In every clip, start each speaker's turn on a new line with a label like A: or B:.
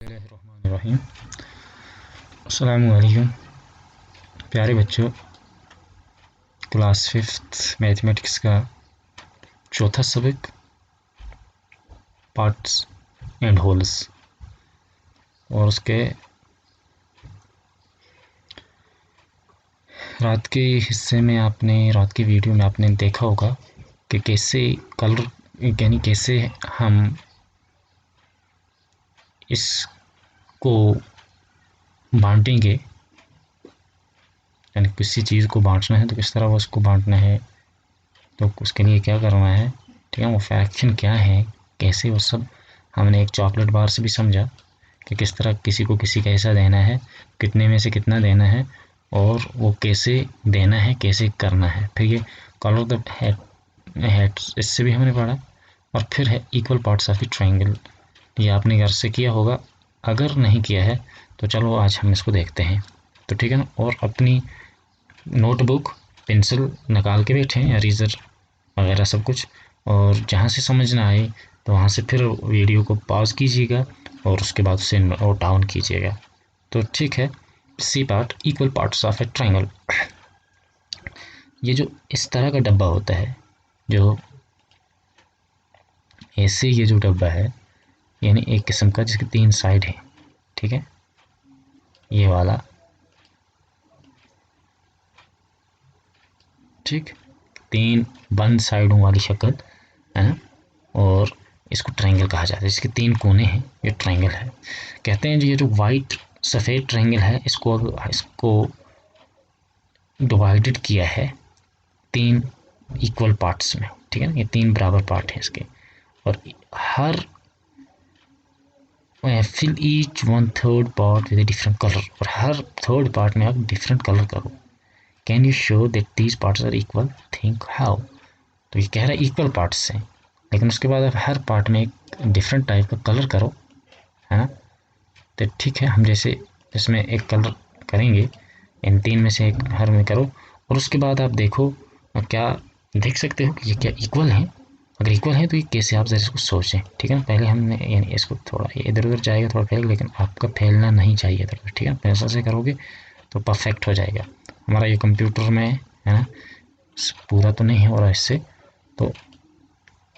A: बिस्मिल्लाहिर्रहमानिर्रहीम। अस्सलामुअलैकुम प्यारे बच्चों, क्लास 5th मैथमेटिक्स का चौथा सबक पार्ट्स एंड होल्स। और उसके रात के हिस्से में रात की वीडियो में आपने देखा होगा कि कैसे कलर यानी कैसे हम इसको बांटेंगे, यानी किसी चीज़ को बांटना है तो किस तरह वो उसको बांटना है, तो उसके लिए क्या करना है, ठीक है। वो फ्रैक्शन क्या है, कैसे, वो सब हमने एक चॉकलेट बार से भी समझा कि किस तरह किसी को किसी का ऐसा देना है, कितने में से कितना देना है और वो कैसे देना है, कैसे करना है। फिर ये कलर द हेड्स, इससे भी हमने पढ़ा। और फिर है equal parts of a triangle, ये आपने घर से किया होगा, अगर नहीं किया है तो चलो आज हम इसको देखते हैं, तो ठीक है ना। और अपनी नोटबुक पेंसिल निकाल के बैठे या रीज़र वगैरह सब कुछ, और जहाँ से समझ ना आए तो वहाँ से फिर वीडियो को पॉज कीजिएगा और उसके बाद उसे नोट डाउन कीजिएगा। तो ठीक है, C part equal parts of a triangle. ये जो इस तरह का डब्बा होता है, जो ऐसे ये जो डब्बा है, यानी एक किस्म का जिसके 3 साइड हैं, ठीक है, ये वाला, ठीक, 3 बंद साइडों वाली शक्ल है ना। और इसको ट्रायंगल कहा जाता है, इसके 3 कोने हैं, ये ट्रायंगल है। कहते हैं जी ये जो वाइट सफ़ेद ट्रायंगल है, इसको डिवाइडेड किया है 3 इक्वल पार्ट्स में, ठीक है ना। ये 3 बराबर पार्ट हैं इसके, और हर fill each 1/3 part with a different colour, और हर थर्ड पार्ट में आप डिफरेंट कलर करो। Can you show that these parts are equal, think how. तो ये कह रहा है इक्वल पार्ट्स हैं, लेकिन उसके बाद आप हर पार्ट में एक डिफरेंट टाइप का कलर करो, है ना। तो ठीक है, हम जैसे इसमें एक कलर करेंगे, इन 3 में से एक हर में करो, और उसके बाद आप देखो क्या देख सकते हो कि ये क्या इक्वल हैं। अगर इक्वल है तो ये कैसे, आप जरा इसको सोचें, ठीक है ना। पहले हमने यानी इसको थोड़ा ये इधर उधर जाएगा थोड़ा फैल, लेकिन आपका फैलना नहीं चाहिए इधर उधर, ठीक है। पैसा से करोगे तो परफेक्ट हो जाएगा। हमारा ये कंप्यूटर में है ना, पूरा तो नहीं हो रहा इससे, तो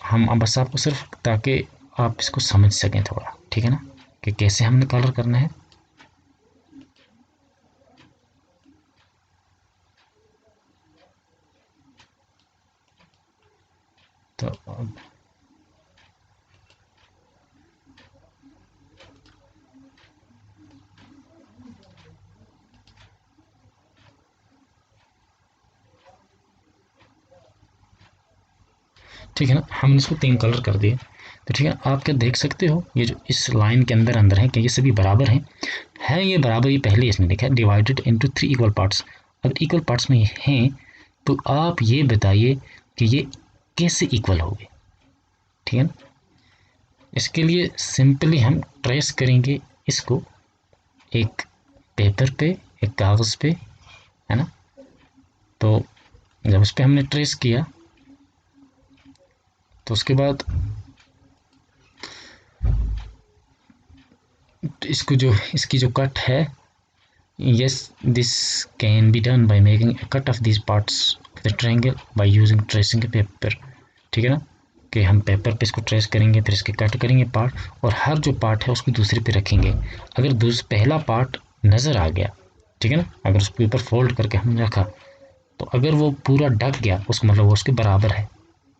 A: हम अब बस आपको सिर्फ ताकि आप इसको समझ सकें थोड़ा, ठीक है ना, कि कैसे हमने कलर करना है। तो ठीक है ना, हमने इसको 3 कलर कर दिए। तो ठीक है, आप क्या देख सकते हो, ये जो इस लाइन के अंदर अंदर है कि ये सभी बराबर हैं, है ये बराबर, ये पहले इसने लिखा है डिवाइडेड इनटू 3 इक्वल पार्ट्स। अगर इक्वल पार्ट्स में ये हैं तो आप ये बताइए कि ये कैसे इक्वल हो गए, ठीक है ना। इसके लिए सिंपली हम ट्रेस करेंगे इसको एक पेपर पे, एक कागज़ पे, है ना। तो जब उस पर हमने ट्रेस किया तो उसके बाद इसकी जो कट है, yes this can be done by making a cut off this parts of the triangle by using tracing A paper, ठीक है ना। कि हम पेपर पे इसको ट्रेस करेंगे, फिर इसके कट करेंगे पार्ट, और हर जो पार्ट है उसको दूसरे पे रखेंगे। अगर पहला पार्ट नज़र आ गया, ठीक है ना, अगर उसको ऊपर फोल्ड करके हमने रखा, तो अगर वो पूरा ढक गया उसको मतलब वो उसके बराबर है,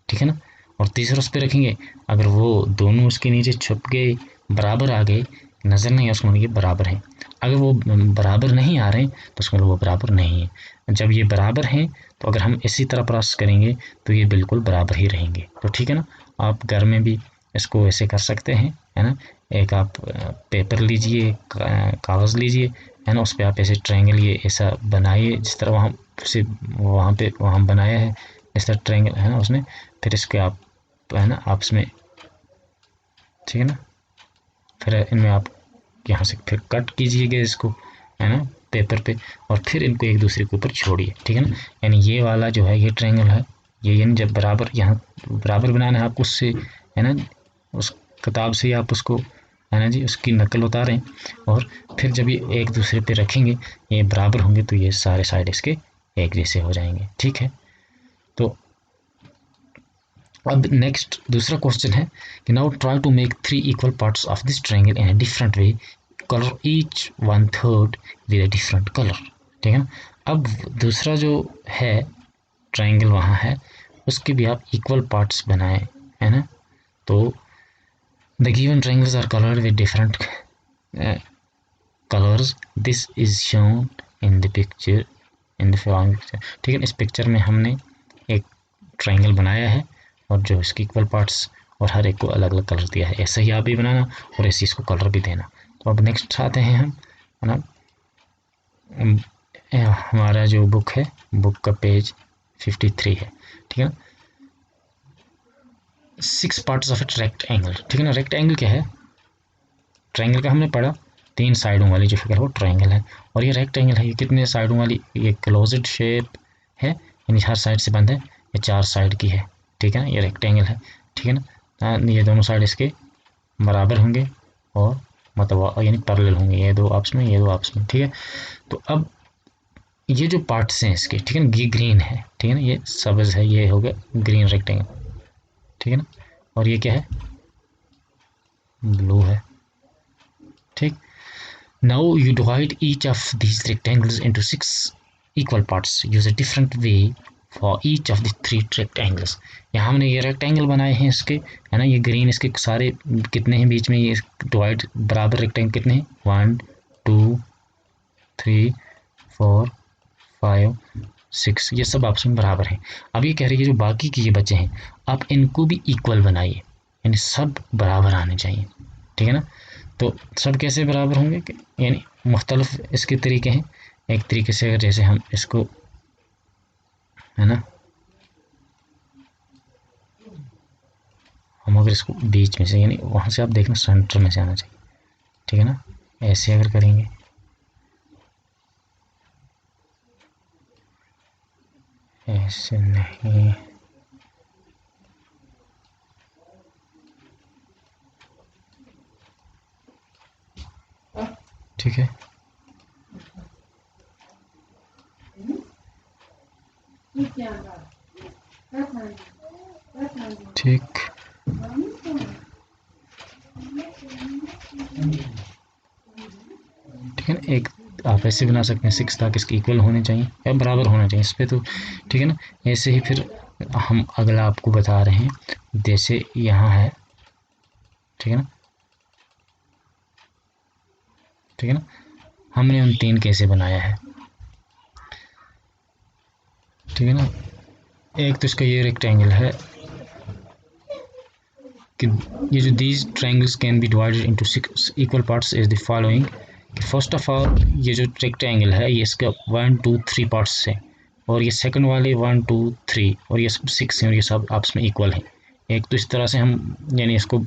A: ठीक है ना। और तीसरा उस पर रखेंगे, अगर वो दोनों उसके नीचे छुप गए, बराबर आ गए, नज़र नहीं आ, उसको मतलब ये बराबर है। अगर वो बराबर नहीं आ रहे हैं तो उसको मतलब वो बराबर नहीं है। जब ये बराबर हैं तो अगर हम इसी तरह प्रोसेस करेंगे तो ये बिल्कुल बराबर ही रहेंगे। तो ठीक है ना, आप घर में भी इसको ऐसे कर सकते हैं, है ना। एक आप पेपर लीजिए, कागज़ लीजिए, है ना, उस पर आप ऐसे ट्रायंगल ये ऐसा बनाइए जिस तरह वहाँ से वहाँ बनाया है, इस तरह ट्रायंगल, है ना उसने। फिर इसके आप, है ना, आपस में, ठीक है ना, फिर इनमें आप यहाँ से फिर कट कीजिएगा इसको, है ना, पेपर पे, और फिर इनको एक दूसरे के ऊपर छोड़िए, ठीक है ना। यानी ये वाला जो है ये ट्रायंगल है, ये यानी जब बराबर यहाँ बराबर बनाना है आपको उससे, है ना, उस किताब से आप उसको है ना जी, उसकी नकल उतारें और फिर जब ये एक दूसरे पे रखेंगे, ये बराबर होंगे, तो ये सारे साइड इसके एक जैसे हो जाएंगे। ठीक है, तो अब नेक्स्ट दूसरा क्वेश्चन है कि now try to make 3 equal parts of this triangle in a different way, colour each 1/3 with a different colour. ठीक है ना, अब दूसरा जो है ट्रायंगल वहाँ है, उसके भी आप इक्वल पार्ट्स बनाएं, है ना। तो the given triangles are coloured with different colours, this is shown in the picture in the following picture. ठीक है, इस पिक्चर में हमने एक ट्रायंगल बनाया है और जो इसके इक्वल पार्ट्स और हर एक को अलग अलग कलर दिया है। ऐसा ही आप भी बनाना और ऐसे इसको कलर भी देना। तो अब नेक्स्ट आते हैं हम, है ना, हमारा जो बुक है, बुक का पेज 53 है। ठीक है ना, 6 पार्ट्स ऑफ ए रेक्टेंगल। ठीक है ना, रेक्टेंगल क्या है, ट्रायंगल का हमने पढ़ा 3 साइडों वाली जो फिगर वो ट्रायंगल है, और ये रेक्टेंगल है, ये कितने साइडों वाली, ये क्लोज्ड शेप है, यानी हर साइड से बंद है, ये 4 साइड की है। ठीक है ना, ये रेक्टेंगल है। ठीक है ना, ये दोनों साइड इसके बराबर होंगे और मतलब यानी पैरेलल होंगे, ये दो आपस में, ये दो आपस में। ठीक है, तो अब ये जो पार्ट्स हैं इसके, ठीक है ना, ये ग्रीन है, ठीक है ना, ये सब्ज है, ये हो गया ग्रीन रेक्टेंगल। ठीक है ना, और ये क्या है, ब्लू है। ठीक, now you divide each of these rectangles into 6 equal parts, use a different way for each of the 3 rectangles। यहाँ हमने ये रेक्टेंगल बनाए हैं इसके, है ना, ये ग्रीन, इसके सारे कितने हैं बीच में, ये डिवाइड बराबर रेक्टेंगल कितने हैं, 1 2 3 4 5 6, ये सब आपस में बराबर हैं। अब ये कह रही है जो बाकी के ये बचे हैं, आप इनको भी इक्वल बनाइए, यानी सब बराबर आने चाहिए। ठीक है ना, तो सब कैसे बराबर होंगे, यानी मुख्तलिफ इसके तरीके हैं। एक तरीके से अगर जैसे हम इसको, है ना, हम अगर इसको बीच में से, यानी वहाँ से आप देखना सेंटर में से आना चाहिए। ठीक है ना, ऐसे अगर करेंगे, ऐसे नहीं, ठीक है, ठीक, ठीक है ना, एक आप ऐसे बना सकते हैं 6 ताकि इसके इक्वल होने चाहिए या बराबर होना चाहिए इस पर, तो ठीक है ना। ऐसे ही फिर हम अगला आपको बता रहे हैं, जैसे यहाँ है, ठीक है ना, ठीक है ना, हमने उन 3 कैसे बनाया है। ठीक है ना, एक तो इसका ये रेक्टेंगल है कि ये जो these triangles can be divided into 6 equal parts is the following. First of all ये जो रेक्टेंगल है ये इसका 1 2 3 पार्ट्स है, और ये सेकंड वाले 1 2 3 और ये सब 6 हैं, और ये सब आपस में इक्वल है। एक तो इस तरह से हम यानी इसको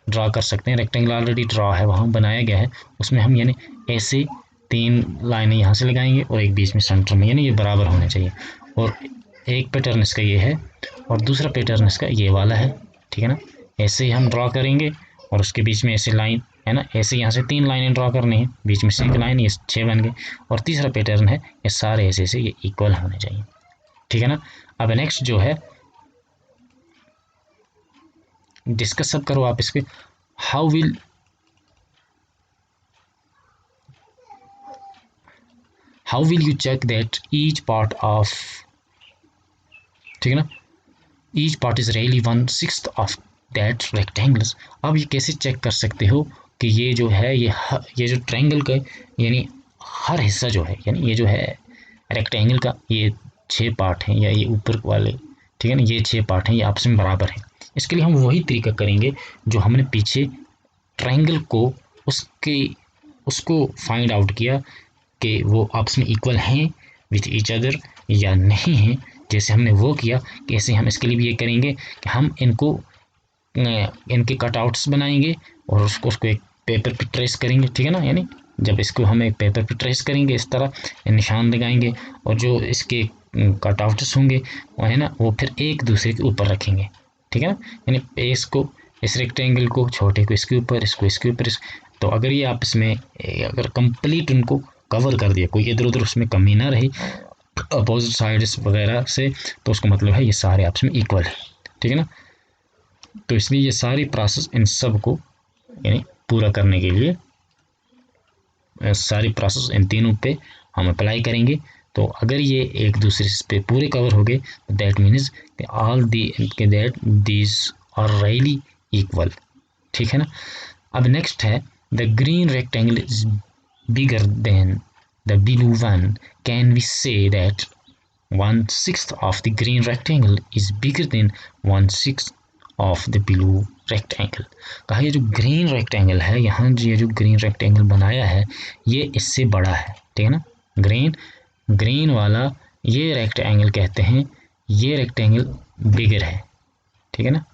A: ड्रा कर सकते हैं, रेक्टेंगल ऑलरेडी ड्रा है, वहाँ बनाया गया है, उसमें हम यानी ऐसे 3 लाइनें यहाँ से लगाएंगे और एक बीच में सेंटर में, यानी ये बराबर होने चाहिए। और एक पैटर्न इसका ये है और दूसरा पैटर्न इसका ये वाला है। ठीक है ना, ऐसे ही हम ड्रा करेंगे और उसके बीच में ऐसे लाइन, है ना, ऐसे यहाँ से 3 लाइनें ड्रा करनी है, बीच में से एक लाइन, ये 6 बन गए। और तीसरा पैटर्न है, ये सारे ऐसे ऐसे ये इक्वल होने चाहिए। ठीक है ना, अब नेक्स्ट जो है डिस्कस सब करो आप इस पे, how will you check that each part of, ठीक है ना, each part is really 1/6 of that rectangles। अब ये कैसे चेक कर सकते हो कि ये जो है ये जो ट्रायंगल का यानी हर हिस्सा जो है, यानी ये जो है रेक्टेंगल का ये 6 पार्ट हैं, या ये ऊपर वाले, ठीक है ना, ये 6 पार्ट हैं, ये आपस में बराबर हैं। इसके लिए हम वही तरीका करेंगे जो हमने पीछे ट्रायंगल को उसको फाइंड आउट किया कि वो आपस में इक्वल हैं विथ ईच अदर या नहीं हैं। जैसे हमने वो किया, कैसे हम इसके लिए भी ये करेंगे कि हम इनके कटआउट्स बनाएंगे और उसको एक पेपर पे ट्रेस करेंगे। ठीक है ना, यानी जब इसको हम एक पेपर पे ट्रेस करेंगे इस तरह निशान लगाएंगे, और जो इसके कटआउट्स होंगे वो है ना, वो फिर एक दूसरे के ऊपर रखेंगे। ठीक है ना, यानी इसको इस रेक्टेंगल को, छोटे को इसके ऊपर, इसको इसके ऊपर, तो अगर ये आपस में अगर कंप्लीट उनको कवर कर दिया, कोई इधर उधर उसमें कमी ना रही अपोजिट साइड्स वगैरह से, तो उसका मतलब है ये सारे आपस में इक्वल है, ठीक है ना। तो इसलिए ये सारी प्रोसेस इन सब को यानी पूरा करने के लिए सारी प्रोसेस इन तीनों पे हम अप्लाई करेंगे। तो अगर ये एक दूसरे पे पूरे कवर हो गए, that means all the that these are really equal, ठीक है ना। अब नेक्स्ट है the green rectangle is bigger than the blue one, can we say that 1/6 of the green rectangle is bigger than 1/6 of the blue rectangle। कहा ये जो green rectangle है, यहाँ ये जो ग्रीन रेक्टेंगल बनाया है ये इससे बड़ा है, ठीक है ना। ग्रीन वाला ये रेक्टेंगल कहते हैं, ये रेक्टेंगल बिगर है, ठीक है ना,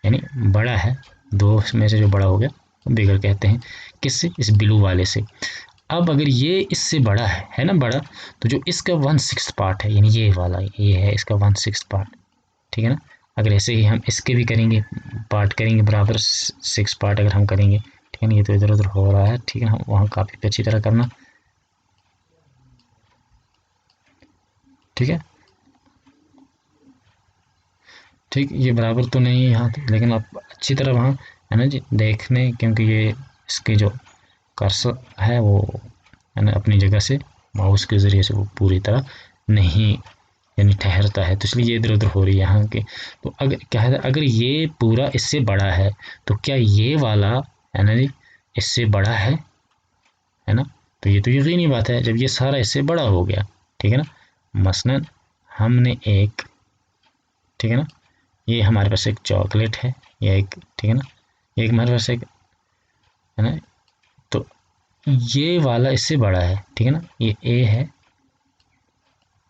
A: यानी बड़ा है, दो में से जो बड़ा हो गया बिगर कहते हैं, किससे, इस ब्लू वाले से। अब अगर ये इससे बड़ा है ना बड़ा, तो जो इसका 1/6 पार्ट है, यानी ये वाला ये है इसका 1/6 पार्ट, ठीक है ना। अगर ऐसे ही हम इसके भी करेंगे, पार्ट करेंगे बराबर 6 पार्ट अगर हम करेंगे, ठीक है ना। ये तो इधर उधर हो रहा है, ठीक है ना, वहाँ काफ़ी अच्छी तरह करना, ठीक है। ठीक, ये बराबर तो नहीं है यहाँ, लेकिन आप अच्छी तरह वहाँ है ना जी देखने, क्योंकि ये इसके जो कर्सर है वो है ना अपनी जगह से माउस के ज़रिए से वो पूरी तरह नहीं यानी ठहरता है, तो इसलिए ये इधर उधर हो रही है यहाँ के। तो अगर क्या है, अगर ये पूरा इससे बड़ा है तो क्या ये वाला है ना जी इससे बड़ा है ना। तो ये तो यकीनी बात है, जब ये सारा इससे बड़ा हो गया, ठीक है ना। मसलन हमने एक, ठीक है ना, ये हमारे पास एक चॉकलेट है, या एक, ठीक है ना, ये हमारे पास एक है ना, तो ये वाला इससे बड़ा है, ठीक है ना, ये ए है,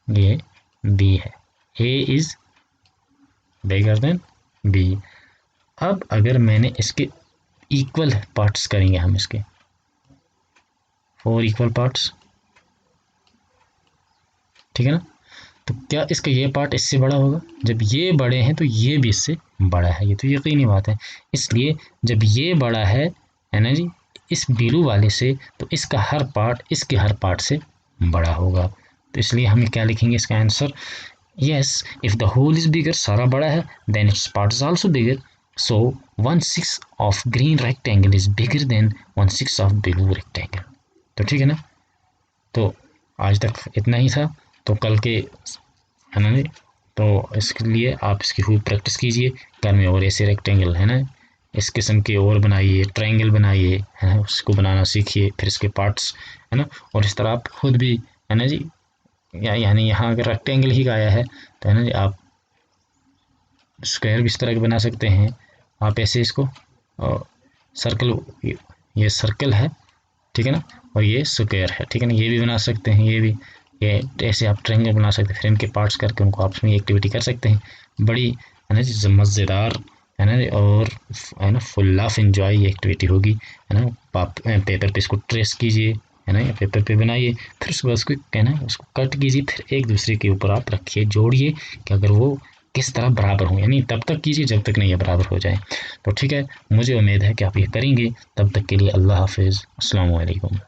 A: ये बी है, ए इज बिगर देन बी। अब अगर मैंने इसके इक्वल पार्ट्स करेंगे हम इसके 4 इक्वल पार्ट्स, ठीक है ना, तो क्या इसका ये पार्ट इससे बड़ा होगा, जब ये बड़े हैं तो ये भी इससे बड़ा है, ये तो यकीनी बात है। इसलिए जब ये बड़ा है ना जी इस ब्लू वाले से, तो इसका हर पार्ट इसके हर पार्ट से बड़ा होगा। तो इसलिए हम क्या लिखेंगे इसका answer, yes if the whole is bigger, सारा बड़ा है, then its part is also bigger, so 1/6 of green rectangle is bigger than 1/6 of blue rectangle. तो ठीक है ना, तो आज तक इतना ही था। तो कल के है ना जी, तो इसके लिए आप इसकी खूब प्रैक्टिस कीजिए घर में, और ऐसे रेक्टेंगल है ना इस किस्म के और बनाइए, ट्रायंगल बनाइए है ना, उसको बनाना सीखिए, फिर इसके पार्ट्स है ना, और इस तरह आप खुद भी है ना जी, यानी यहाँ अगर रेक्टेंगल ही आया है तो है ना जी आप स्क्वायर भी इस तरह के बना सकते हैं। आप ऐसे इसको और सर्कल, ये सर्कल है, ठीक है ना, और ये स्क्वायर है, ठीक है ना, ये भी बना सकते हैं, ये भी, ये ऐसे आप ट्रायंगल बना सकते हैं, फिर इनके पार्ट्स करके उनको आपस में एक्टिविटी कर सकते हैं, बड़ी है ना जी मज़ेदार है ना, और है ना फुल ऑफ एंजॉय ये एक्टिविटी होगी है ना। आप पेपर पे इसको ट्रेस कीजिए है ना, या पेपर पे बनाइए, फिर उसके बाद उसको कहना है उसको कट कीजिए, फिर एक दूसरे के ऊपर आप रखिए, जोड़िए कि अगर वो किस तरह बराबर हो, यानी तब तक कीजिए जब तक नहीं ये बराबर हो जाए। तो ठीक है, मुझे उम्मीद है कि आप ये करेंगे। तब तक के लिए अल्लाह हाफिज़, अस्सलाम वालेकुम।